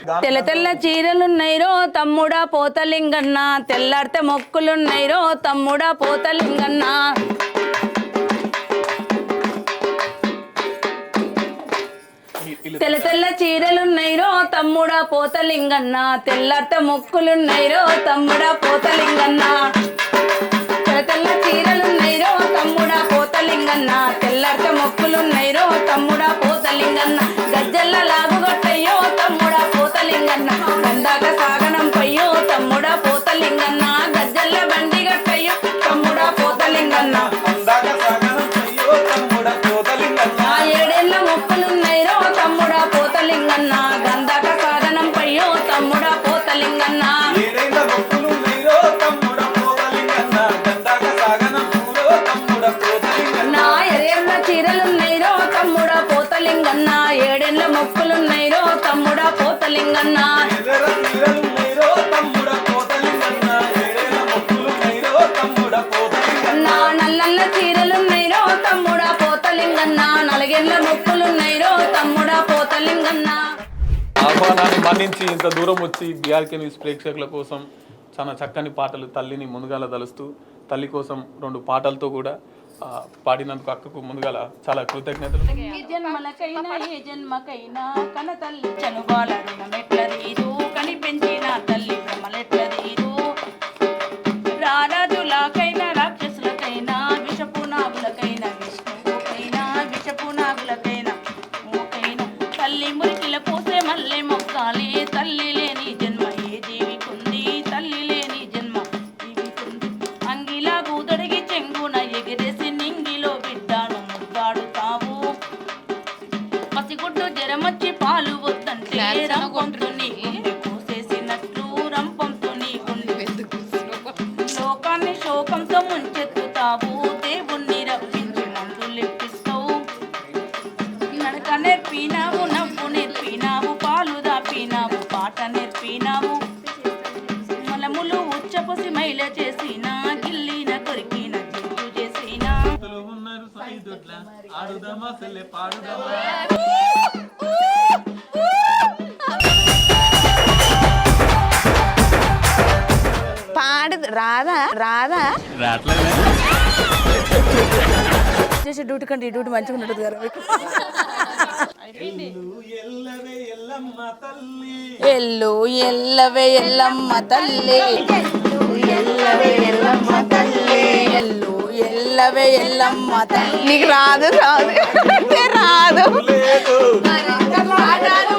తెల్ల తెల్ల చీరలున్నైరో తమ్ముడా పోతలింగన్న, తెల్లారితే మొక్కులున్నైరో తమ్ముడా పోతలింగన్న. తెల్ల తెల్ల చీరలున్నైరో తమ్ముడా పోతలింగన్న, తెల్లారితే మొక్కులున్నైరో తమ్ముడా పోతలింగన్న. తెల్ల తెల్ల చీరలున్నైరో తమ్ముడా పోతలింగన్న, తెల్లారితే మొక్కులున్నైరో తమ్ముడా పోతలింగన్న. గజ్జల్ల లాగుగొట్టయ్యో తమ్ముడా పోతలింగన్న, గందాక సాగనం పయ్యో తమ్ముడా పోతలింగన్న. గజ్జల్ల బండి గట్టయ్యో తమ్ముడా పోతలింగన్న, ఏడేళ్ళ మొక్కులున్నైరో తమ్ముడా పోతలింగన్న, గందాక సాగనం పయ్యో తమ్ముడా పోతలింగన్న. నా ఎరేళ్ళ చీరలున్నైరో తమ్ముడా పోతలింగన్న, ఏడేళ్ళ మొక్కులున్నైరో తమ్ముడా పోతలింగన్న. నా నల్లల్ల చీరలున్నైరో తమ్ముడా పోతలింగన్న, నలగేళ్ళ మొక్కులున్నైరో తమ్ముడా పోతలింగన్న. ఆహ్వానాన్ని మన్నించి ఇంత దూరం వచ్చి బీఆర్కే న్యూస్ ప్రేక్షకుల కోసం చాలా చక్కని పాటలు తల్లిని ముందుగాల తలుస్తూ తల్లి కోసం 2 పాటలతో కూడా పాడినందుకు అక్కకు ముందుగాల చాలా కృతజ్ఞతలు. ఈ జన్మలకైనా ఏ జన్మకైనా కన తల్లి చనుబాల రుణమెట్ల తీరు, కనిపెంచిన తల్లి భ్రమలెట్ల తీరు. రారాజులకైనా రాక్షసులకైనా విషపునాగులకైనా విష్ణువుకైనా విషపునాగులకైనా మూకైనా తల్లి మురికిల పూసే మల్లె మొక్కాలి. తల్లి లేని జన్మ ఏ జీవికుంది, తల్లి లేని జన్మ జీవికుంది. అంగిలా బూదడిగి చెంగున ఎగిరేసి నింగిలో బిడ్డాను ముద్దాడుతావు. పసిగుడ్డు జరమచ్చి పాలు వద్దంటే రంపంతో నీ గుండె కోసేసినట్లు, రంపంతో నీ గుండె లోకాన్ని శోకంతో ముంచెత్తుతావు. దేవుణ్ణి రప్పించి మందులెప్పిస్తావు. నడక నేర్పినావు, నవ్వు నేర్పినావు, పాలు దాపినావు, పాట నేర్పినావు. మలములు ఉచ్చపసి మైల చేసిన, గిల్లిన కొరికిన జిడ్డు చేసిన. పాడు రాదా రాదా చేసే డ్యూటీ కంటే ఈ డ్యూటీ మంచిగా ఉంటుంది కదా మీకు. ఎల్లు ఎల్లవే ఎల్లమ్మ తల్లి, ఎల్లవే ఎల్లమ్మ తల్లి, ఎల్లు ఎల్లవే ఎల్లమ్మ తల్లి. నీకు రాదు రాదు రాదు పాటలు